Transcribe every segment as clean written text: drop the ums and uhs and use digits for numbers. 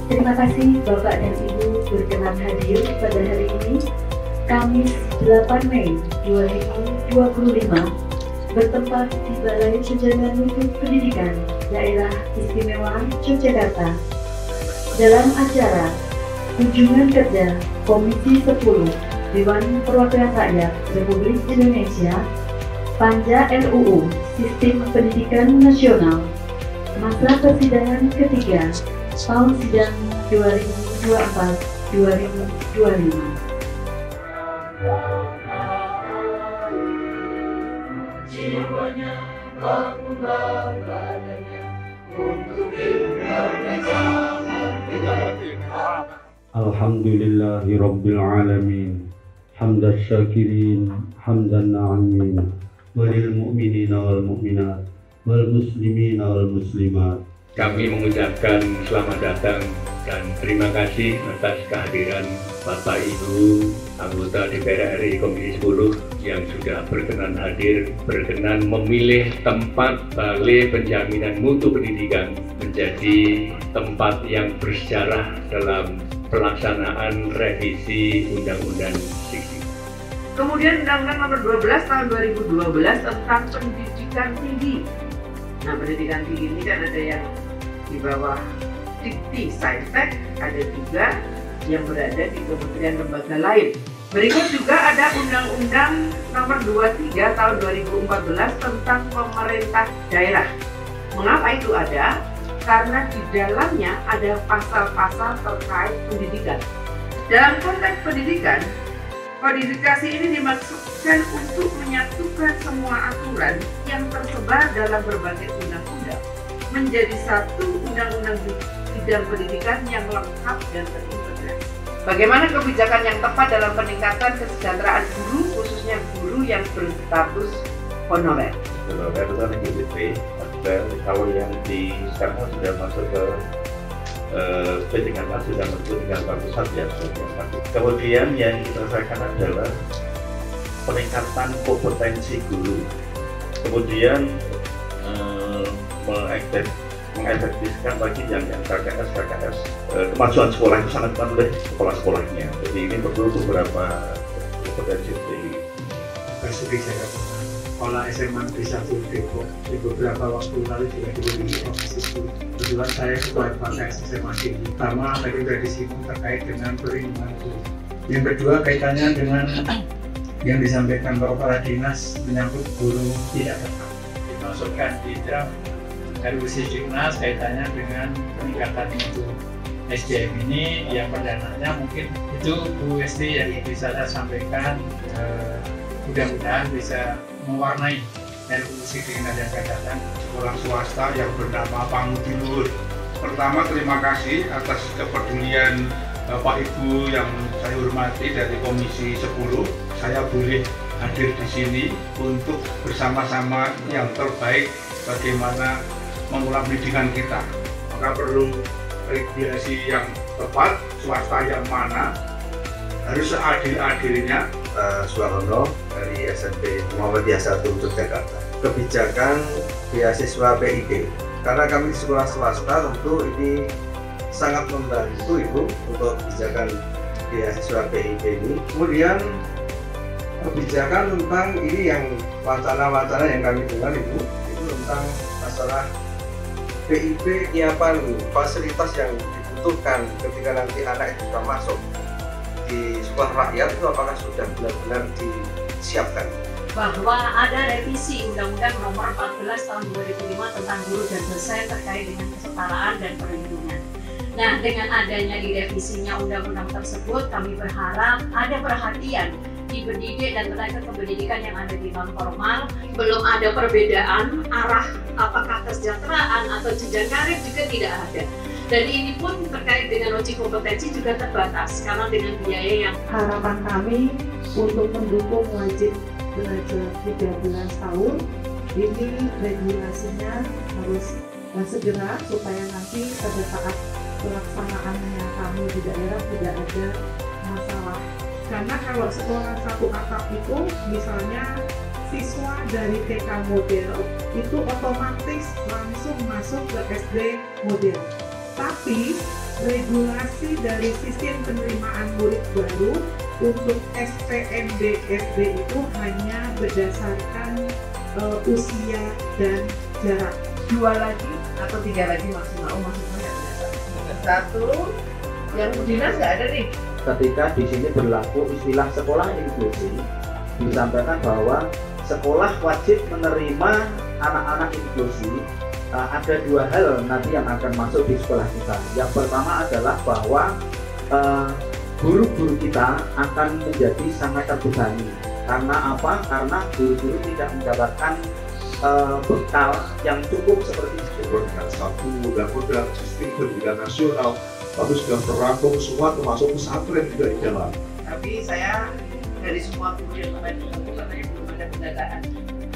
Terima kasih Bapak dan Ibu berkenan hadir pada hari ini, Kamis 8 Mei 2025, bertempat di Balai Penjagaan Mutu Pendidikan Daerah Istimewa Yogyakarta dalam acara Kunjungan Kerja Komisi 10 Dewan Perwakilan Rakyat Republik Indonesia Panja RUU Sistem Pendidikan Nasional masa persidangan ketiga tahun sidang 2024-2025. Jiwanya bangunlah badannya untuk Indonesia. Alhamdulillahi Rabbil Alamin, hamdan syakirin, hamdan na'amin, walil mu'minina wal mu'minat, wal muslimina wal muslimat. Kami mengucapkan selamat datang dan terima kasih atas kehadiran Bapak Ibu anggota DPR RI Komisi 10 yang sudah berkenan hadir, berkenan memilih tempat Balai Penjaminan Mutu Pendidikan menjadi tempat yang bersejarah dalam pelaksanaan revisi Undang-Undang 60. Kemudian Undang-Undang Nomor 12 Tahun 2012 tentang pendidikan tinggi. Nah, pendidikan tinggi ini kan ada yang di bawah Dikti Saintek, ada juga yang berada di kementerian lembaga lain. Berikut juga ada Undang-Undang Nomor 23 Tahun 2014 tentang pemerintah daerah. Mengapa itu ada? Karena di dalamnya ada pasal-pasal terkait pendidikan. Dalam konteks pendidikan, kodifikasi ini dimaksudkan untuk menyatukan semua aturan yang tersebar dalam berbagai undang-undang menjadi satu undang-undang bidang pendidikan yang lengkap dan terintegrasi. Bagaimana kebijakan yang tepat dalam peningkatan kesejahteraan guru, khususnya guru yang berstatus honorer? Honorer itu kan GBP, kalau yang di sekarang sudah masuk ke P3K sudah masuk tinggal 41 ya. Kemudian yang kita rasakan adalah peningkatan kompetensi guru. Kemudian mengefektifkan lagi yang KKS, kemajuan sekolah itu sangat dibantu oleh sekolah-sekolahnya. Jadi ini perlu beberapa kompetensi tinggi. Seperti saya katakan, sekolah SMA Negeri 1 Depok di beberapa waktu lalu juga diberi Komisi 10. Kebetulan saya ketua FKS SMA tinggi. Pertama tadi sudah disinggung terkait dengan perlindungan guru. Yang kedua kaitannya dengan yang disampaikan Bapak Kepala Dinas menyangkut guru tidak tetap. Dimasukkan di dalam RUU Siknas kaitannya dengan peningkatan itu SDM ini yang perdananya mungkin itu Bu SD yang bisa saya sampaikan, mudah-mudahan bisa mewarnai RUU Siknas yang akan datang. Sekolah swasta yang bernama Pangudilur. Pertama terima kasih atas kepedulian Bapak Ibu yang saya hormati dari Komisi 10. Saya boleh hadir di sini untuk bersama-sama yang terbaik bagaimana mengulang pendidikan kita. Maka perlu regulasi yang tepat, swasta yang mana, harus seadil-adilnya. Suwarno dari SMP Muhammadiyah 1 Yogyakarta. Kebijakan beasiswa PIB, karena kami di sekolah swasta tentu ini sangat membantu Ibu untuk kebijakan beasiswa PIB ini. Kemudian kebijakan tentang ini yang wacana-wacana yang kami dengar Ibu, itu tentang masalah PIB nyiapan fasilitas yang dibutuhkan ketika nanti anak itu sudah masuk di sekolah rakyat, itu apakah sudah benar-benar disiapkan? Bahwa ada revisi Undang-Undang Nomor 14 Tahun 2005 tentang guru dan dosen terkait dengan kesetaraan dan perlindungan. Nah, dengan adanya direvisinya undang-undang tersebut, kami berharap ada perhatian di pendidik dan tenaga kependidikan yang ada di non-formal. Belum ada perbedaan arah apakah kesejahteraan atau jenjang karir juga tidak ada. Dan ini pun terkait dengan uji kompetensi juga terbatas karena dengan biaya yang Harapan kami untuk mendukung wajib belajar 13 tahun, ini regulasinya harus segera supaya nanti pada saat pelaksanaannya kami di daerah tidak ada masalah. Karena kalau sekolah satu atap itu misalnya siswa dari TK model itu otomatis langsung masuk ke SD model. Tapi regulasi dari sistem penerimaan murid baru untuk SPMB-SD itu hanya berdasarkan usia dan jarak. 2 lagi atau 3 lagi maksimal? Oh, maksimal nggak ada. 1, yang dinas nggak ada nih. Ketika di sini berlaku istilah sekolah inklusi, disampaikan bahwa sekolah wajib menerima anak-anak inklusi. Ada 2 hal nanti yang akan masuk di sekolah kita. Yang pertama adalah bahwa guru-guru kita akan menjadi sangat terbebani. Karena apa? Karena guru-guru tidak mendapatkan bekal yang cukup seperti dengan satu undang-undang sistem pendidikan nasional, tapi sudah terangkum semua termasuk pesantren juga di dalam. Tapi saya dari semua guru yang melakukan katanya belum ada pendataan.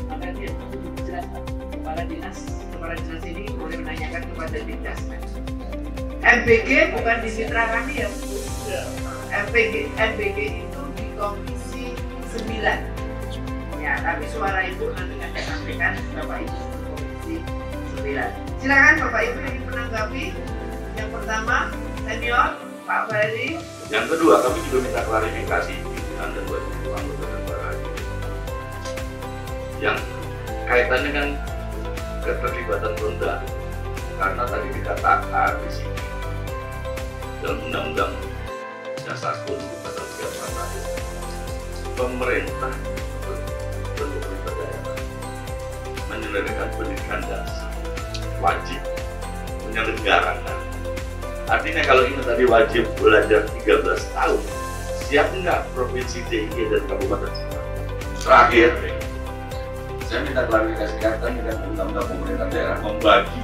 Maka dia jelaskan kepala dinas ini boleh menanyakan kepada Dikdasmen. MBG bukan di mitra kami ya, Bu. MBG itu di Komisi 9. Ya, tapi suara Ibu nanti akan sampaikan Bapak Ibu di Komisi 9. Silakan Bapak Ibu yang menanggapi. Yang pertama, senior Pak Ferry. Yang kedua, kami juga minta klarifikasi pimpinan dan buat anggota negara yang kaitannya kan keterlibatan Ronda, karena tadi dikatakan di sini dalam Undang-Undang Dasar 1945 pemerintah pemerintah daerah menyelenggarakan pendidikan dasar wajib menyelenggarakan. Artinya kalau ini tadi wajib belajar 13 tahun, siap nggak Provinsi DIY dan Kabupaten Kota? Terakhir, saya minta klarifikasi kaitan dengan undang-undang pemerintah daerah membagi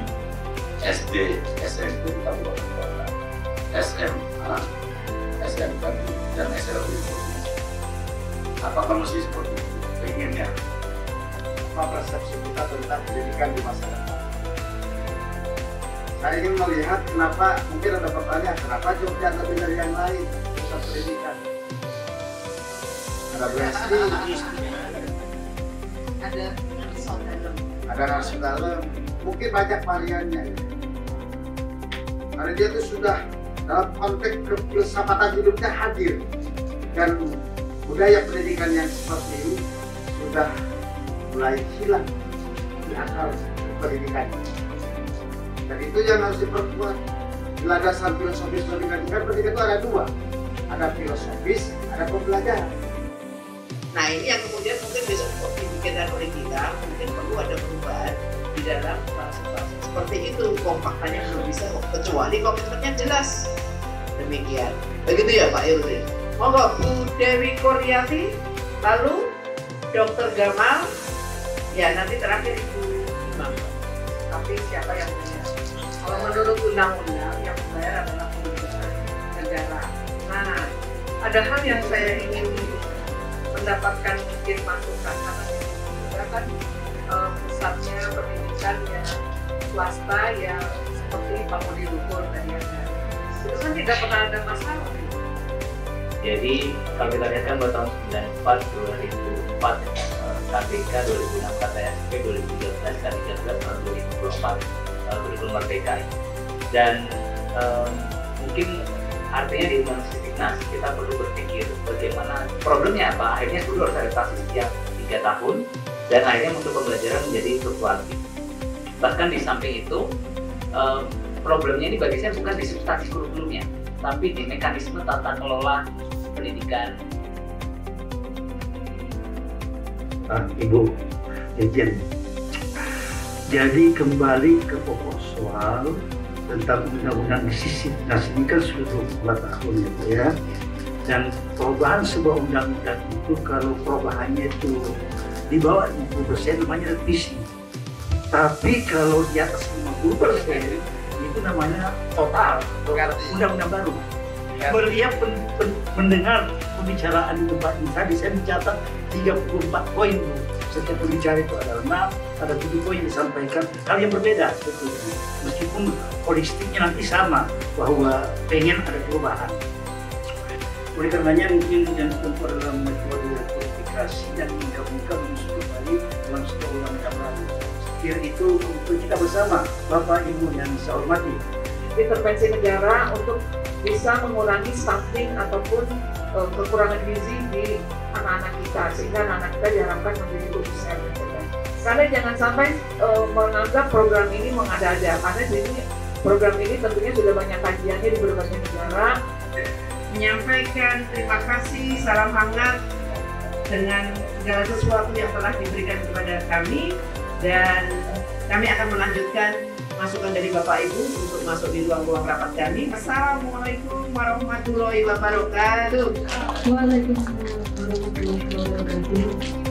SD, SMP di Kabupaten Kota, SMA, SMK dan SLB. Apakah mesti seperti itu? Pengennya? Apa persepsi kita tentang pendidikan di masyarakat? Saya ingin melihat kenapa, mungkin ada pertanyaan, kenapa Jogja lebih dari yang lain pusat pendidikan? Ada BSD, ada narasi dalam, mungkin banyak variannya. Karena dia itu sudah dalam konteks kefilsafatan hidupnya hadir, dan budaya pendidikan yang seperti ini sudah mulai hilang di akar pendidikan. Dan itu yang harus diperkuat. Di landasan filosofis pendidikan itu ada 2, ada filosofis, ada pembelajaran. Nah ini yang kemudian mungkin besok dipikirkan oleh kita, mungkin perlu ada perubahan di dalam fase-fase seperti itu. Kompaktannya belum bisa, kecuali komitmennya jelas. Demikian. Begitu ya Pak Irwin. Monggo Bu Dewi Koryati, lalu Dr. Gamal, ya nanti terakhir Ibu Imam. Tapi siapa yang bayar? Kalau menurut undang-undang yang membayar adalah pemerintah negara. Nah, ada hal yang saya ingin mendapatkan mungkin masukan karena juga kan pusatnya pendidikan ya swasta ya seperti Pak Mudi Luhur tadi ada. Itu kan tidak pernah ada masalah. Jadi kalau kita lihat kan tahun 94, 2004 KPK 2006 KTSP 2013 K13 tahun 2024 kurikulum merdeka. Dan mungkin artinya di undang Sisdiknas kita perlu berpikir bagaimana problemnya apa. Akhirnya dulu harus adaptasi setiap 3 tahun dan akhirnya untuk pembelajaran menjadi fluktuatif. Bahkan di samping itu problemnya ini bagi saya bukan di substansi kurikulumnya, tapi di mekanisme tata kelola pendidikan. Ibu Dirjen, jadi kembali ke pokok soal tentang undang-undang Sisdiknas ini kan sudah 24 tahun ya, dan perubahan sebuah undang-undang itu kalau perubahannya itu di bawah 50% namanya revisi, tapi kalau di atas 50% itu namanya total undang-undang baru. Beliau mendengar pembicaraan di tempat ini tadi, saya mencatat 34 poin. Setiap pembicara itu ada 6, ada 7 poin disampaikan, hal yang berbeda sebetulnya. Meskipun holistiknya nanti sama, bahwa pengen ada perubahan. Oleh karenanya mungkin yang ditempuh dalam metode verifikasi dan menggabungkan menyusun kembali dalam sebuah undang-undang baru. Sekiranya itu untuk kita bersama, Bapak Ibu yang saya hormati, intervensi negara untuk bisa mengurangi stunting ataupun kekurangan gizi di anak-anak kita, sehingga anak-anak kita diharapkan menjadi lebih sehat. Karena jangan sampai menganggap program ini mengada-ada, karena ini program ini tentunya sudah banyak kajiannya di berbagai negara. Menyampaikan terima kasih, salam hangat dengan segala sesuatu yang telah diberikan kepada kami, dan kami akan melanjutkan masukan dari Bapak Ibu untuk masuk di ruang-ruang rapat kami. Assalamualaikum warahmatullahi wabarakatuh. Waalaikumsalam warahmatullahi wabarakatuh.